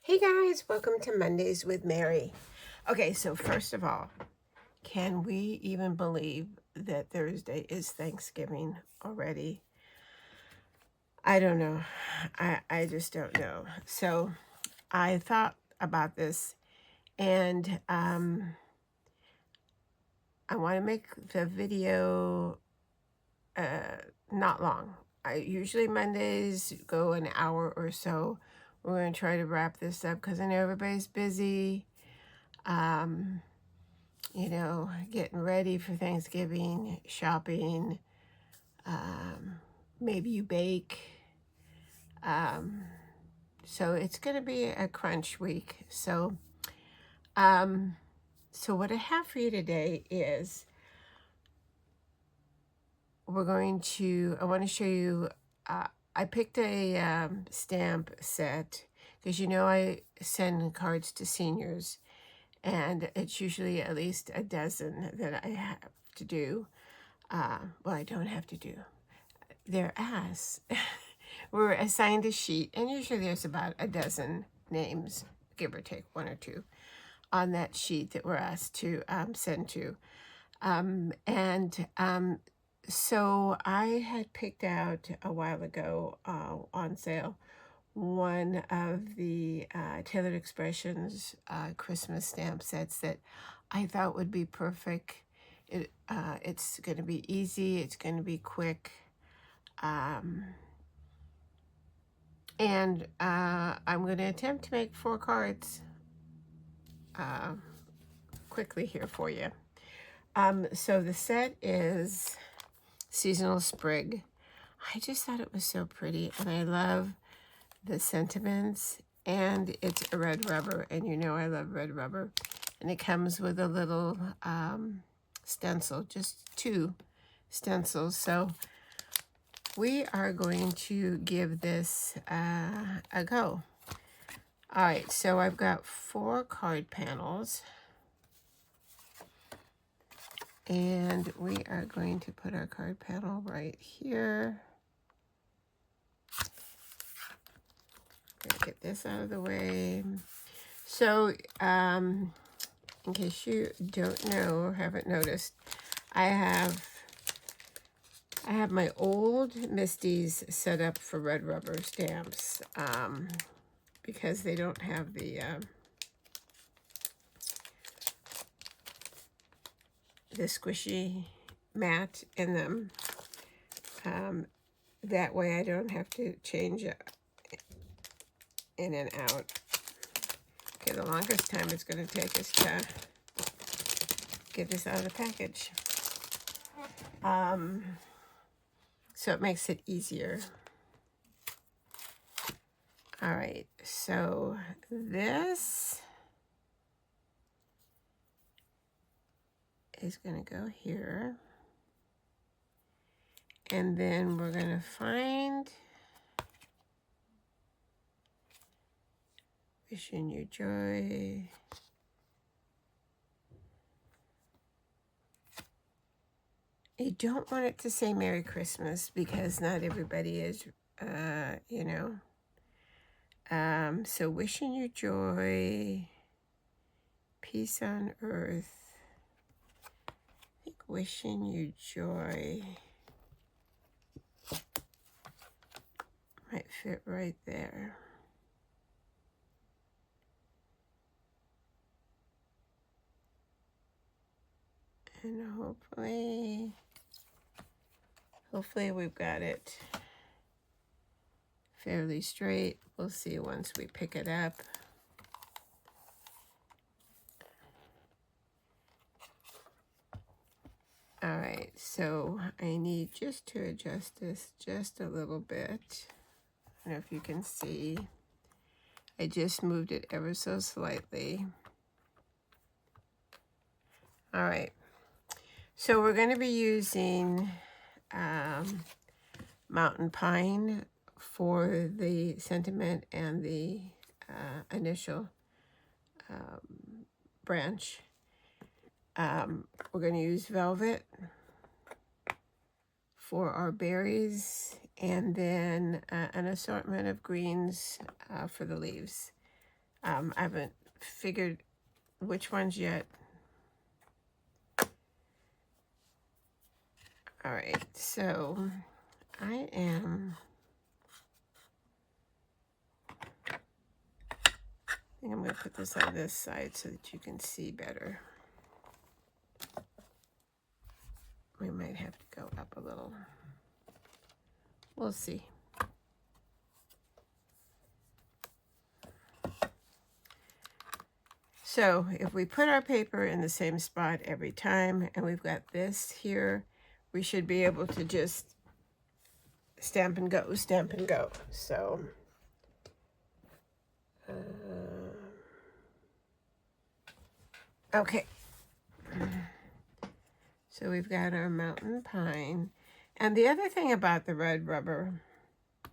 Hey guys, welcome to Mondays with Mary. Okay, so first of all, can we even believe that Thursday is Thanksgiving already? I don't know. I just don't know. So I thought about this and I want to make the video not long. Usually Mondays go an hour or so. We're going to try to wrap this up because I know everybody's busy. Getting ready for Thanksgiving, shopping, maybe you bake. So it's going to be a crunch week. So what I have for you today is I want to show you, I picked a stamp set because I send cards to seniors and it's usually at least a dozen that I have to do. Well, I don't have to do. They're asked. We're assigned a sheet, and usually there's about a dozen names, give or take one or two, on that sheet that we're asked to send to. So I had picked out a while ago on sale one of the Tailored Expressions Christmas stamp sets that I thought would be perfect. It's going to be easy. It's going to be quick. And I'm going to attempt to make 4 cards quickly here for you. So the set is Seasonal Sprig. I just thought it was so pretty, and I love the sentiments, and it's a red rubber, and I love red rubber. And it comes with a little stencil, just 2 stencils. So we are going to give this a go. All right, so I've got 4 card panels. And we are going to put our card panel right here. Get this out of the way. So, in case you don't know or haven't noticed, I have my old Misties set up for red rubber stamps because they don't have the squishy mat in them. That way I don't have to change it in and out. Okay, the longest time it's going to take is to get this out of the package. So it makes it easier. All right, so this is going to go here. And then we're going to find Wishing You Joy. You don't want it to say Merry Christmas because not everybody is, so wishing you joy, peace on earth. I think wishing you joy might fit right there. And hopefully we've got it fairly straight. We'll see once we pick it up. All right, so I need just to adjust this just a little bit. I don't know if you can see. I just moved it ever so slightly. All right, so we're going to be using Mountain Pine for the sentiment and the initial branch. We're going to use Velvet for our berries, and then an assortment of greens for the leaves. I haven't figured which ones yet. All right, so I think I'm going to put this on this side so that you can see better. We might have to go up a little. We'll see. So if we put our paper in the same spot every time, and we've got this here, we should be able to just stamp and go, stamp and go. So, okay. So we've got our mountain pine. And the other thing about the red rubber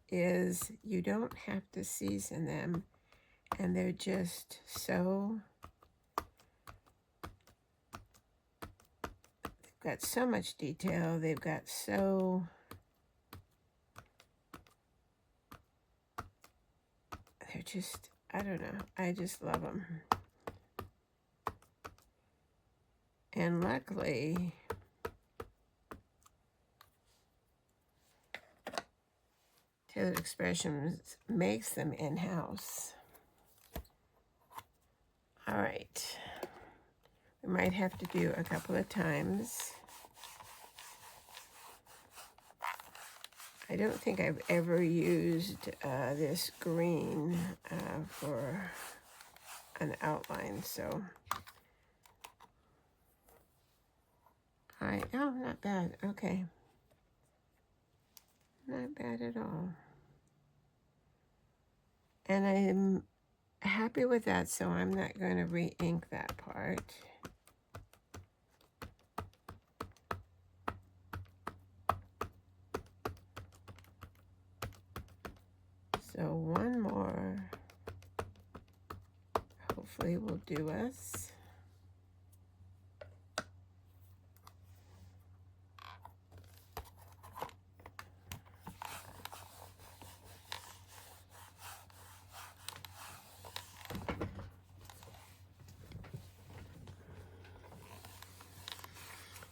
is you don't have to season them. And they're just so, they've got so much detail. They've got so, they're just, I don't know. I just love them. And luckily, Tailored Expressions makes them in-house. All right. We might have to do a couple of times. I don't think I've ever used this green for an outline, so oh, not bad. Okay. Not bad at all. And I'm happy with that, so I'm not going to re-ink that part. So one more hopefully will do us.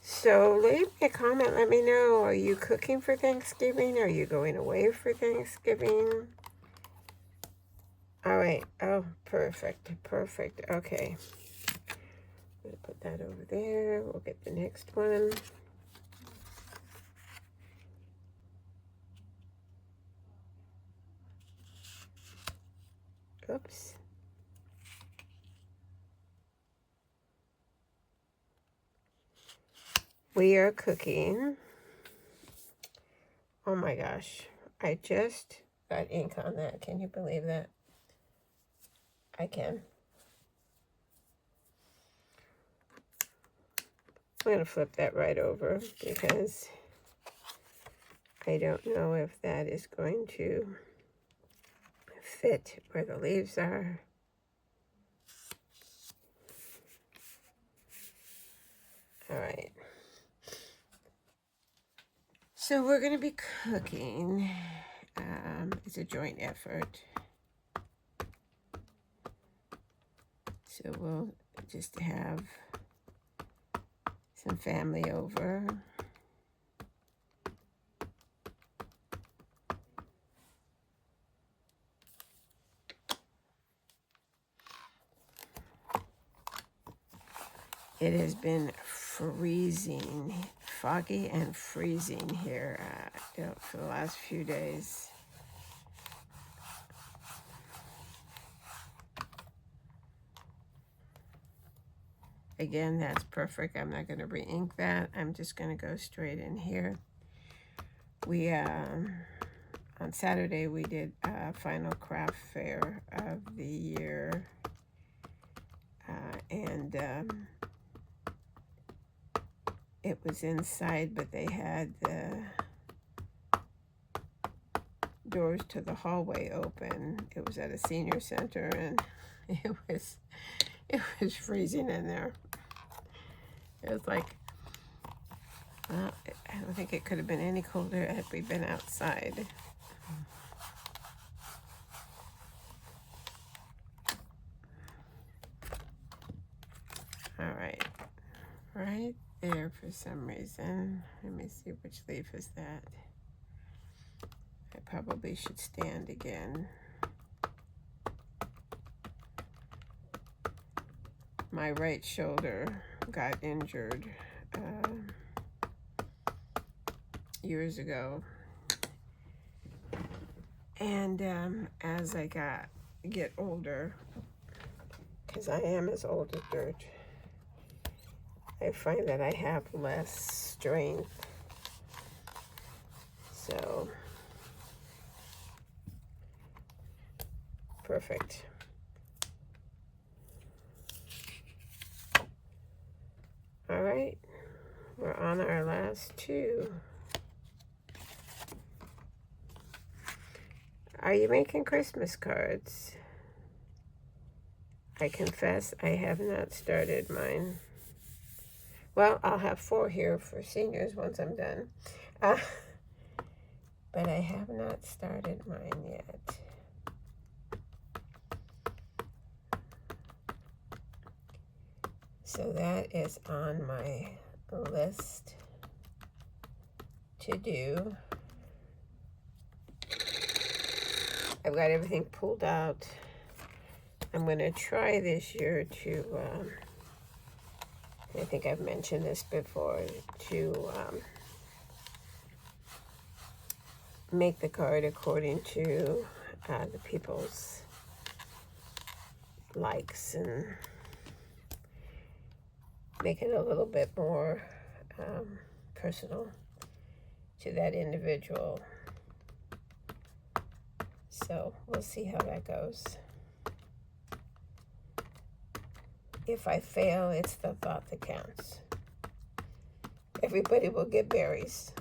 So leave me a comment. Let me know. Are you cooking for Thanksgiving? Are you going away for Thanksgiving? All right. Oh, perfect. Perfect. Okay. I'm going to put that over there. We'll get the next one. Oops. We are cooking. Oh my gosh. I just got ink on that. Can you believe that? I can. I'm going to flip that right over because I don't know if that is going to fit where the leaves are. All right. So we're going to be cooking. It's a joint effort. So we'll just have some family over. It has been freezing, foggy and freezing here for the last few days. Again, that's perfect. I'm not going to re-ink that. I'm just going to go straight in here. We, on Saturday, we did a final craft fair of the year. It was inside, but they had the doors to the hallway open. It was at a senior center, and it was freezing in there. It was like, well, I don't think it could have been any colder had we been outside. for some reason. Let me see, which leaf is that? I probably should stand again. My right shoulder got injured years ago. And as I get older, because I am as old as dirt, I find that I have less strength. So, perfect. All right, we're on our last two. Are you making Christmas cards? I confess I have not started mine. Well, I'll have 4 here for seniors once I'm done. But I have not started mine yet. So that is on my list to do. I've got everything pulled out. I'm going to try this year to, I think I've mentioned this before, to make the card according to the people's likes and make it a little bit more personal to that individual. So we'll see how that goes. If I fail, it's the thought that counts. Everybody will get berries.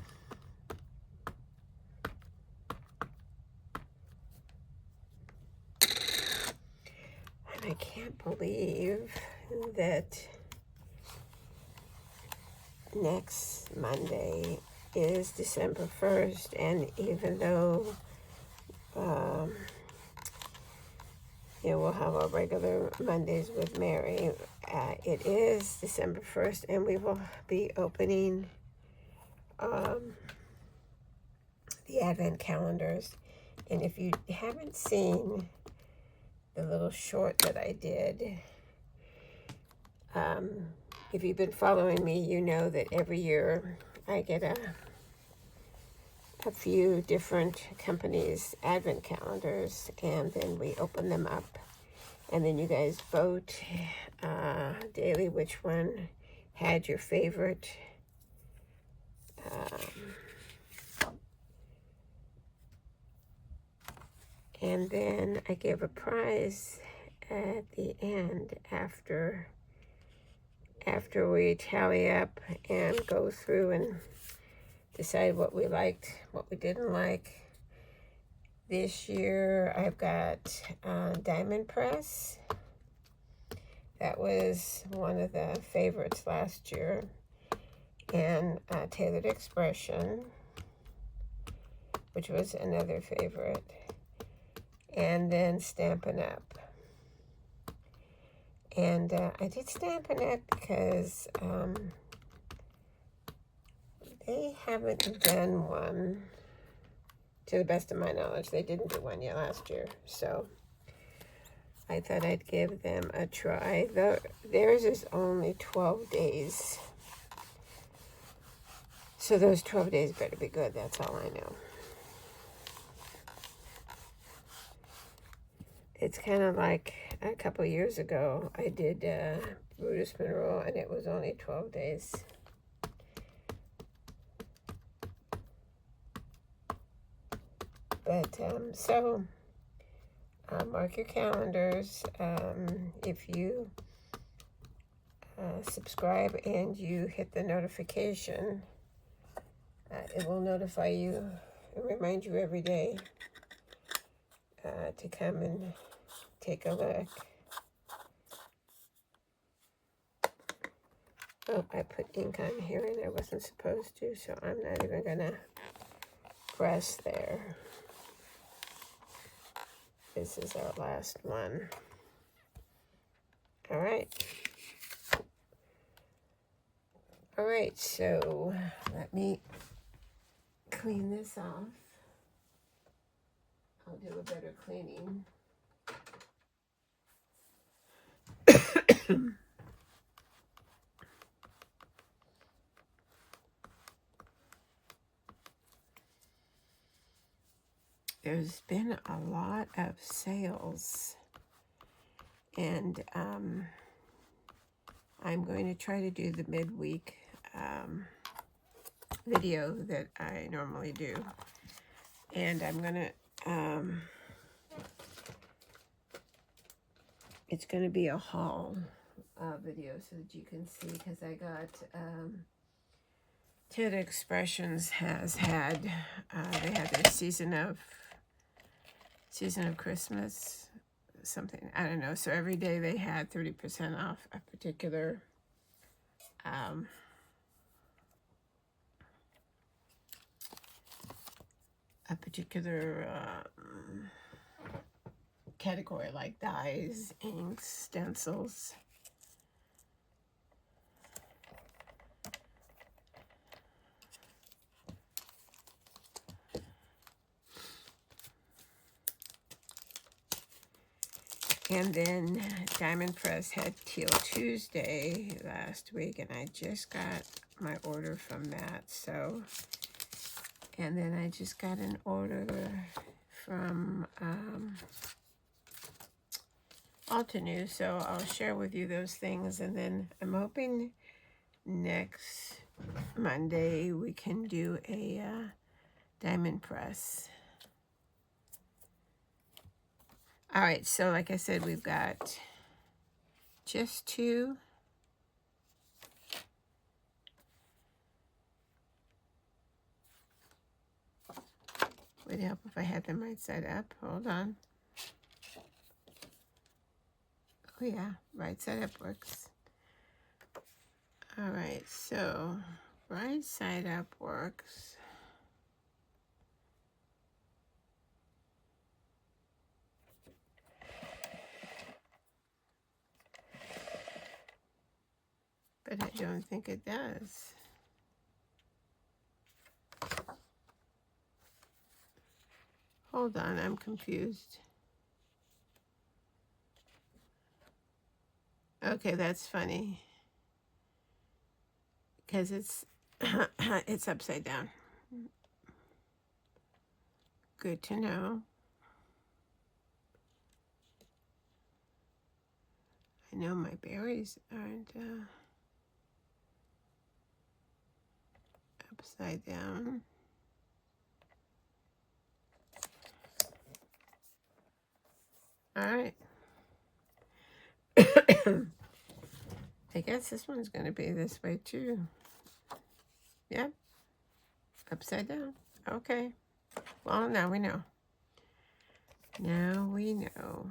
And I can't believe that next Monday is December 1st, and even though we'll have our regular Mondays with Mary, it is December 1st, and we will be opening the Advent calendars. And if you haven't seen the little short that I did, if you've been following me, you know that every year I get a few different companies' Advent calendars, and then we open them up, and then you guys vote daily which one had your favorite and then I give a prize at the end after we tally up and go through and decide what we liked, what we didn't like. This year I've got Diamond Press. That was one of the favorites last year. And Tailored Expression, which was another favorite. And then Stampin' Up. And I did Stampin' Up because they haven't done one, to the best of my knowledge. They didn't do one yet last year, so I thought I'd give them a try. Theirs is only 12 days, so those 12 days better be good. That's all I know. It's kind of like a couple years ago, I did Brutus Monroe, and it was only 12 days. But, mark your calendars. If you subscribe and you hit the notification, it will notify you and remind you every day to come and take a look. Oh, I put ink on here and I wasn't supposed to, so I'm not even gonna press there. This is our last one. All right. All right, so let me clean this off. I'll do a better cleaning. There's been a lot of sales, and I'm going to try to do the midweek video that I normally do, and I'm gonna it's gonna be a haul video so that you can see, because I got Ted Expressions has had they had their season of Christmas something, I don't know, so every day they had 30% off a particular category, like dyes, inks, stencils. And then Diamond Press had Teal Tuesday last week, and I just got my order from that. So, and then I just got an order from Altenew, so I'll share with you those things. And then I'm hoping next Monday we can do a Diamond Press. All right, so like I said, we've got just two. Would help if I had them right side up. Hold on. Oh yeah, right side up works. All right, so right side up works. But I don't think it does. Hold on, I'm confused. Okay, that's funny, because it's it's upside down. Good to know. I know my berries aren't upside down. All right. I guess this one's going to be this way too. Yep. Upside down. Okay. Well, now we know. Now we know.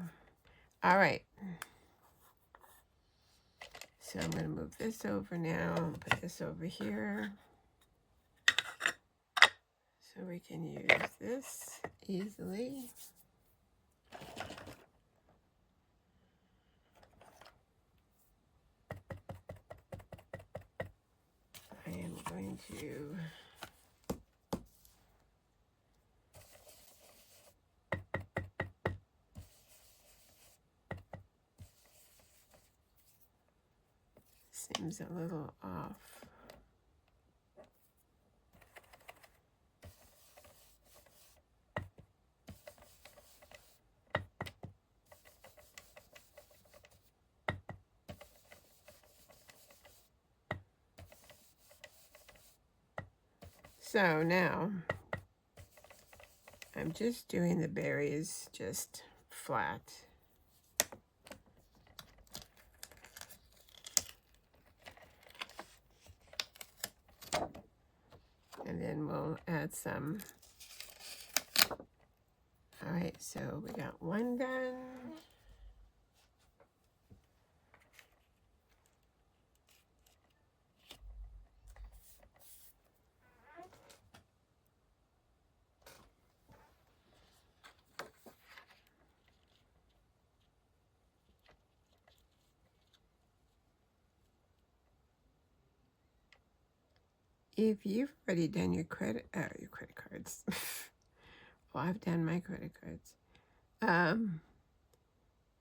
All right. So I'm going to move this over now and put this over here, so we can use this easily. I am going to seems a little off. So now I'm just doing the berries just flat. And then we'll add some. All right, so we got one done. If you've already done your credit cards, well, I've done my credit cards.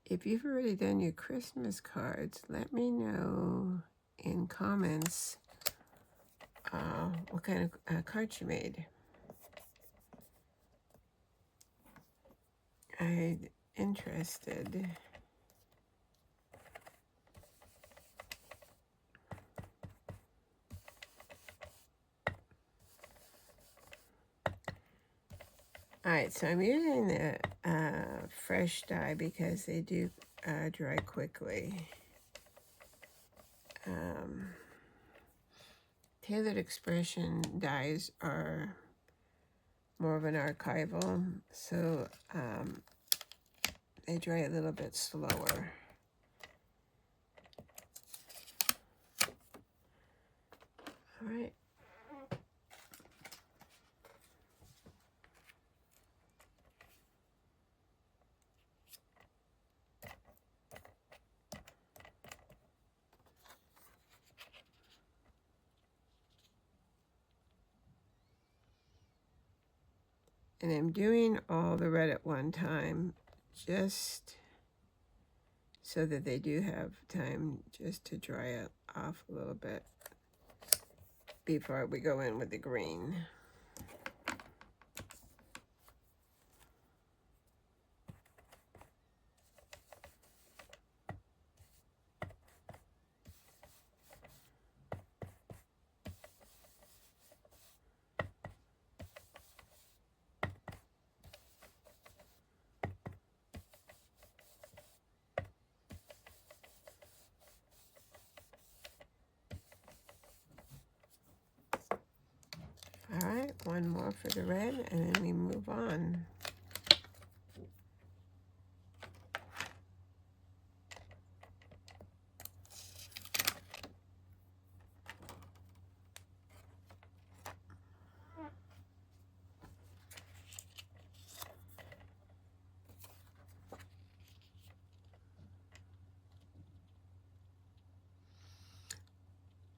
If you've already done your Christmas cards, let me know in comments what kind of cards you made. I'm interested. Alright, so I'm using the fresh dye because they do dry quickly. Tailored expression dyes are more of an archival, so they dry a little bit slower. Alright. And I'm doing all the red at one time, just so that they do have time just to dry it off a little bit before we go in with the green. All right, one more for the red, and then we move on.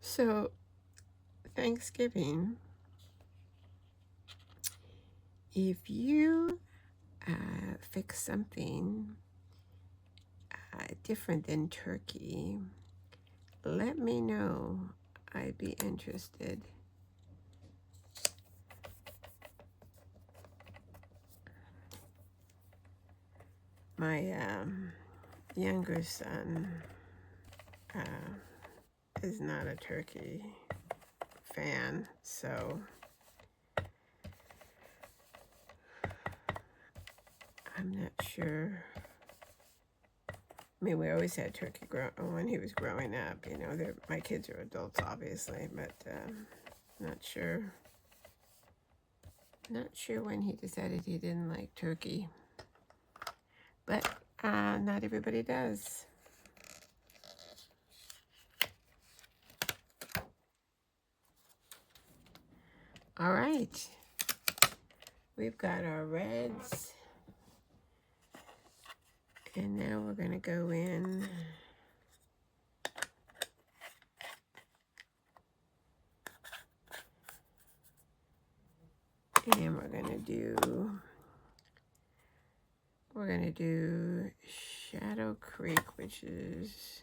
So, Thanksgiving, if you fix something different than turkey, let me know. I'd be interested. My younger son is not a turkey fan, so I'm not sure. I mean, we always had turkey when he was growing up. You know, my kids are adults, obviously, but not sure. Not sure when he decided he didn't like turkey. But not everybody does. All right. We've got our reds. And now we're going to go in and we're going to do Shadow Creek, which is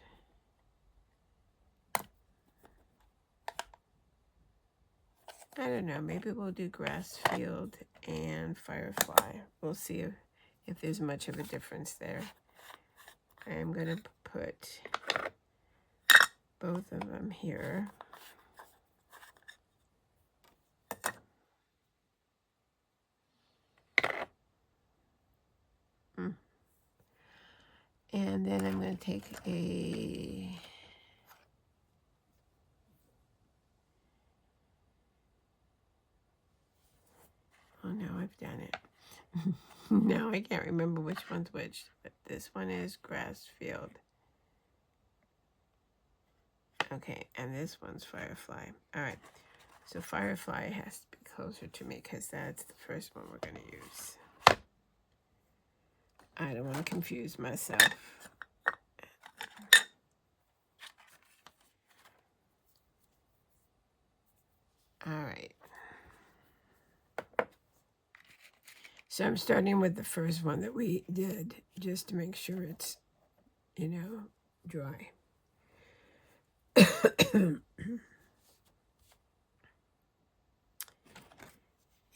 I don't know, maybe we'll do Grassfield and Firefly. We'll see if there's much of a difference there. I am going to put both of them here. And then I'm going to take a oh no, I've done it. Now I can't remember which one's which, but this one is Grassfield. Okay, and this one's Firefly. All right, so Firefly has to be closer to me because that's the first one we're going to use. I don't want to confuse myself. All right. So I'm starting with the first one that we did, just to make sure it's, you know, dry.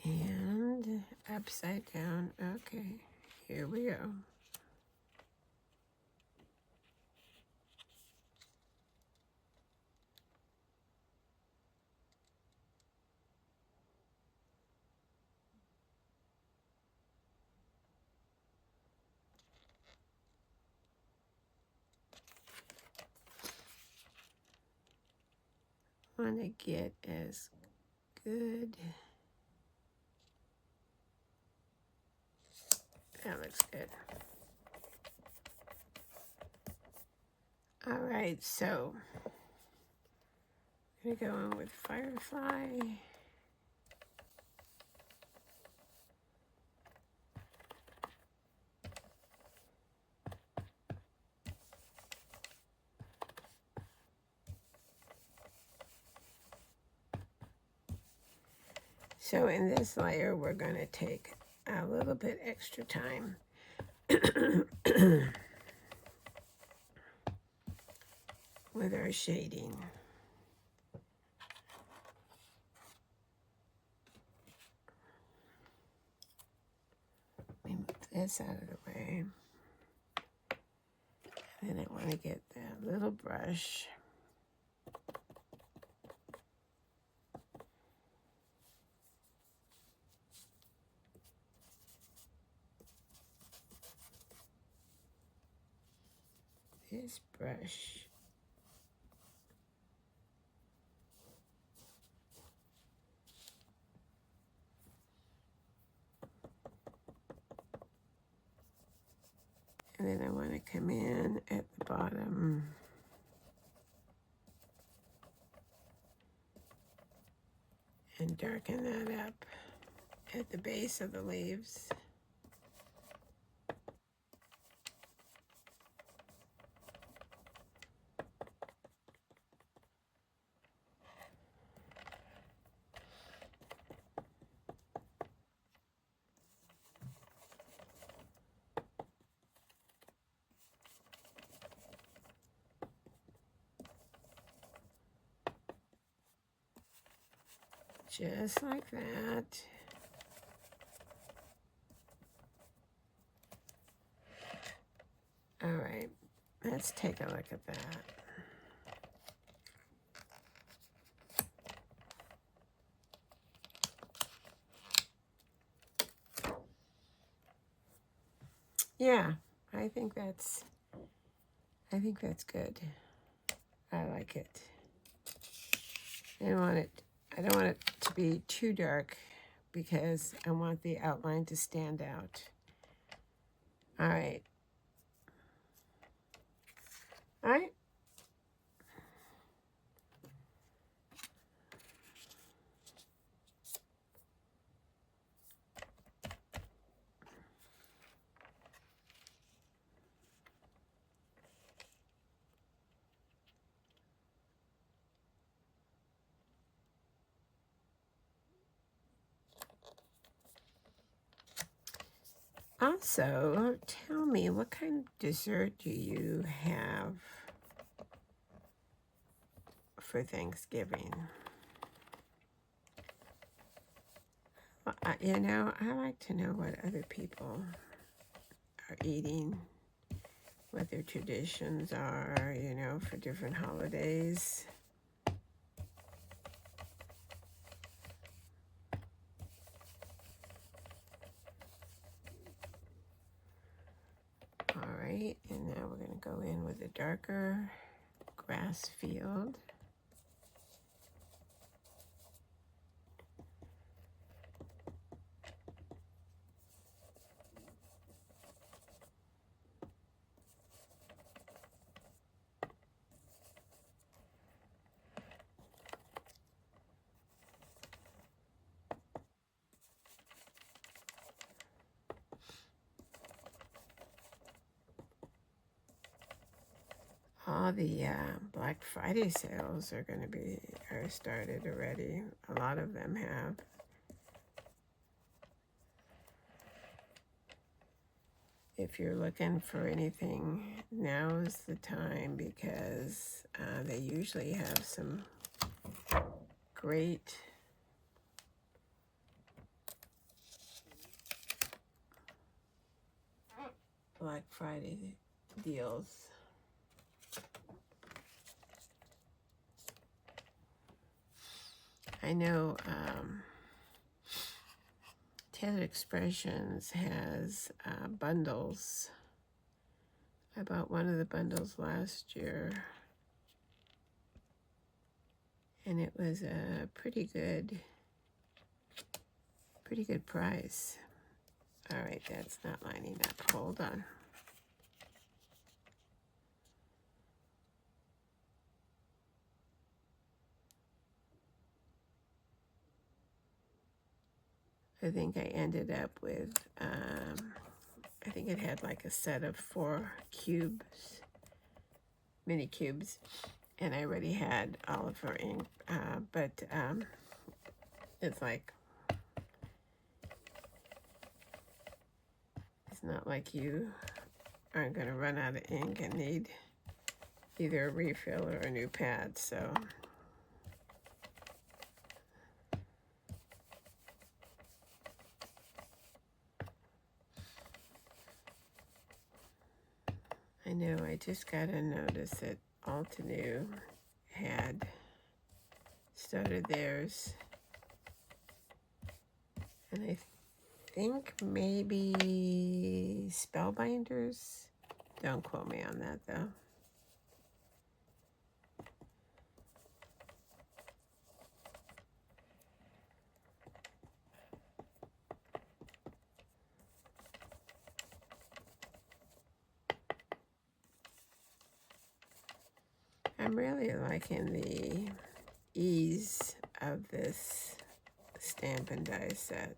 And upside down. Okay, here we go. Want to get as good. That looks good. All right, so I'm gonna go on with Firefly. So in this layer, we're going to take a little bit extra time with our shading. Let me move this out of the way. Then I want to get that little brush. This brush. And then I want to come in at the bottom. And darken that up at the base of the leaves. Just like that. All right, let's take a look at that. Yeah, I think that's good. I like it. I don't want it to be too dark because I want the outline to stand out. All right. All right. Also, tell me, what kind of dessert do you have for Thanksgiving? You know, I like to know what other people are eating, what their traditions are, you know, for different holidays. All right, and now we're going to go in with a darker grass field. all the Black Friday sales are started already. A lot of them have. If you're looking for anything, now is the time, because they usually have some great Black Friday deals. I know Taylor Expressions has bundles. I bought one of the bundles last year, and it was a pretty good price. All right, that's not lining up. Hold on. I think I ended up with, I think it had like a set of 4 cubes, mini cubes, and I already had all of her ink, but it's like, it's not like you aren't going to run out of ink and need either a refill or a new pad, so. I know, I just got a notice that Altenew had started theirs. And I think maybe Spellbinders. Don't quote me on that, though. I'm really liking the ease of this stamp and die set.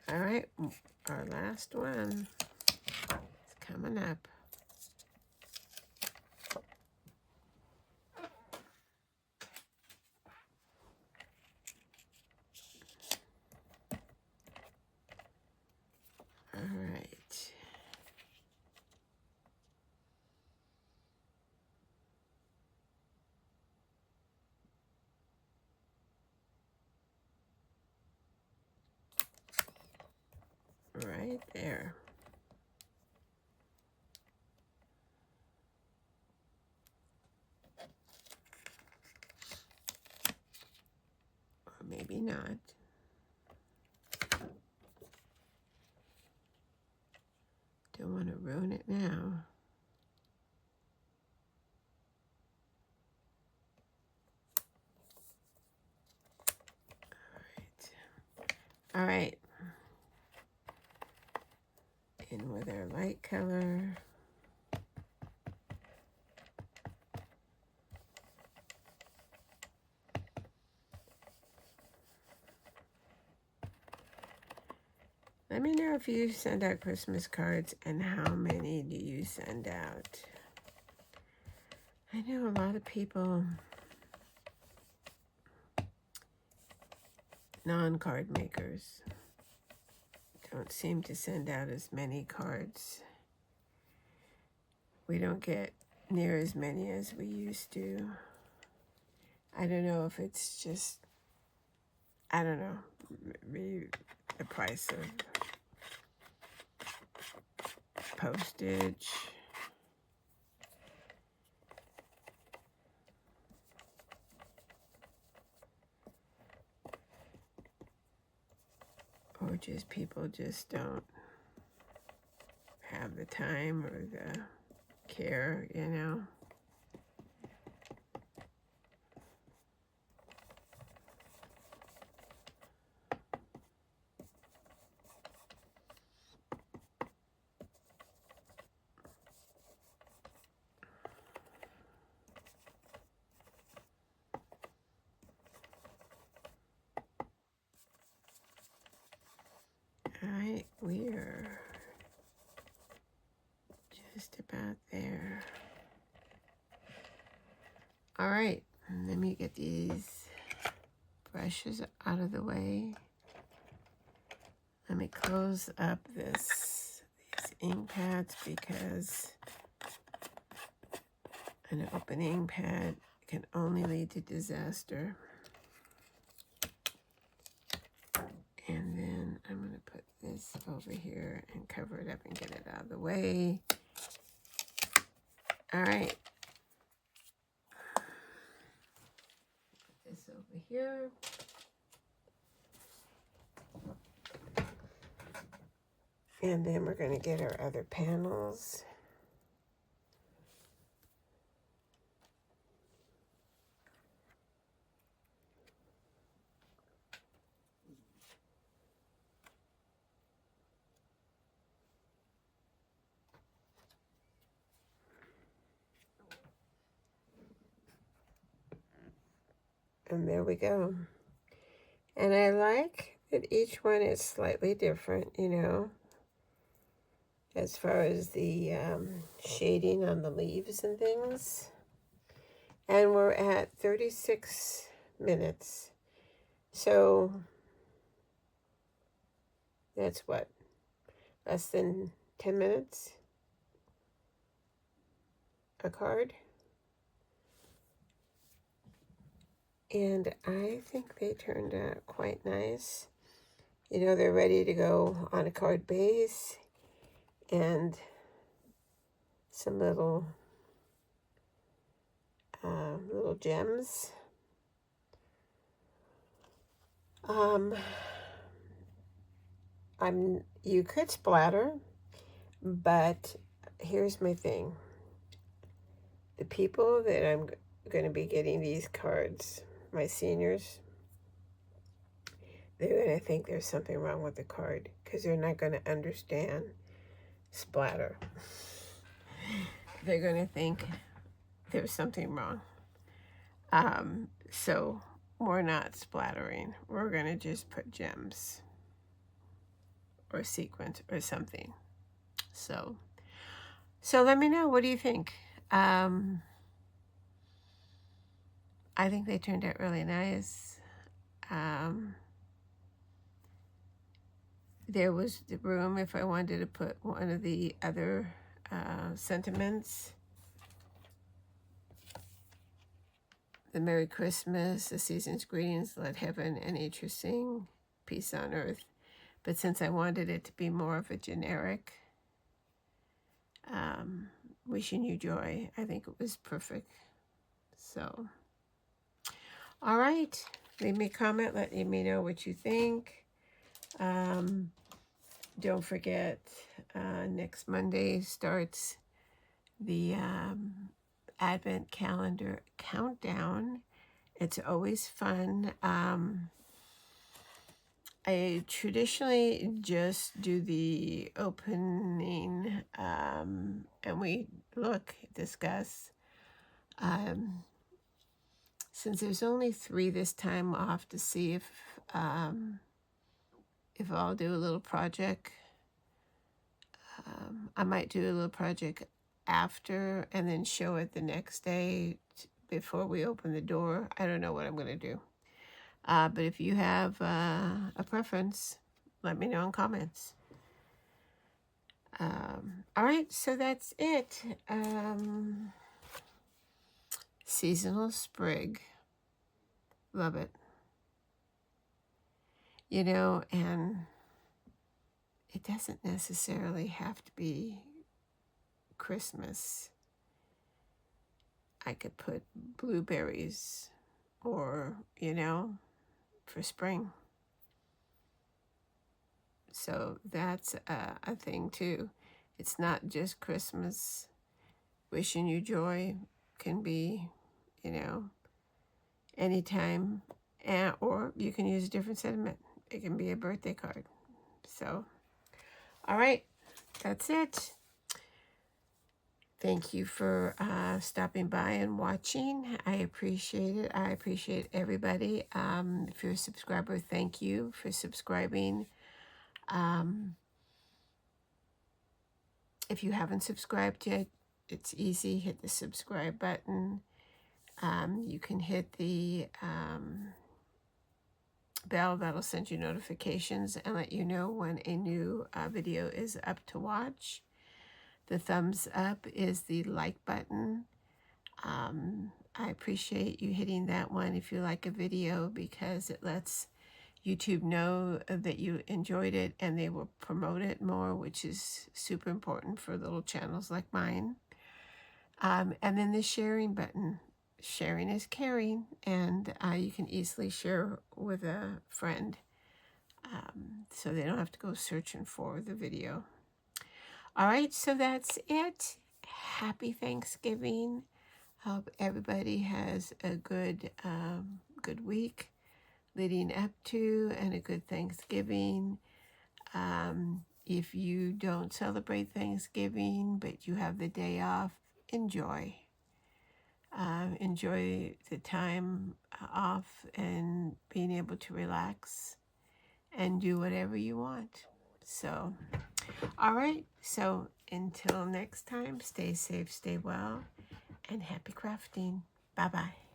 All right, our last one is coming up. All right. Right there. Or maybe not. Don't want to ruin it now. All right. In with our light color. Let me know if you send out Christmas cards, and how many do you send out? I know a lot of people, non-card makers, don't seem to send out as many cards. We don't get near as many as we used to. I don't know if it's just, I don't know, maybe the price of postage. Or just people just don't have the time or the care, you know. about there. All right, let me get these brushes out of the way. Let me close up these ink pads because an open ink pad can only lead to disaster. And then I'm going to put this over here and cover it up and get it out of the way. All right. Put this over here. And then we're going to get our other panels. And there we go. And I like that each one is slightly different, you know, as far as the shading on the leaves and things. And we're at 36 minutes. So that's what? Less than 10 minutes? A card? And I think they turned out quite nice. You know, they're ready to go on a card base and some little gems. You could splatter, but here's my thing. The people that I'm going to be getting these cards, my seniors, they're going to think there's something wrong with the card because they're not going to understand splatter. They're going to think there's something wrong. So we're not splattering. We're going to just put gems or sequins or something. So let me know. What do you think? I think they turned out really nice. There was the room if I wanted to put one of the other sentiments. The Merry Christmas, the Season's Greetings, Let Heaven and Nature Sing, Peace on Earth. But since I wanted it to be more of a generic, wishing you joy, I think it was perfect. So, all right. Leave me a comment. Let me know what you think. Don't forget, next Monday starts the Advent calendar countdown. It's always fun. I traditionally just do the opening and we discuss. Since there's only 3 this time, I'll have to see if I'll do a little project. I might do a little project after and then show it the next day before we open the door. I don't know what I'm going to do. But if you have a preference, let me know in comments. All right, so that's it. Seasonal sprig. Love it. You know, and it doesn't necessarily have to be Christmas. I could put blueberries or, you know, for spring. So that's a thing too. It's not just Christmas. Wishing you joy can be, you know, anytime. Or you can use a different sentiment. It can be a birthday card. So, all right, that's it. Thank you for stopping by and watching. I appreciate it. I appreciate everybody. If you're a subscriber, thank you for subscribing. If you haven't subscribed yet, it's easy. Hit the subscribe button. You can hit the bell that'll send you notifications and let you know when a new video is up to watch. The thumbs up is the like button. I appreciate you hitting that one if you like a video, because it lets YouTube know that you enjoyed it and they will promote it more, which is super important for little channels like mine. And then the sharing button. Sharing is caring, and you can easily share with a friend, so they don't have to go searching for the video. All right, so that's it. Happy Thanksgiving. Hope everybody has a good week leading up to, and a good Thanksgiving. If you don't celebrate Thanksgiving, but you have the day off, enjoy. Enjoy the time off and being able to relax and do whatever you want. So, all right. So until next time, stay safe, stay well, and happy crafting. Bye-bye.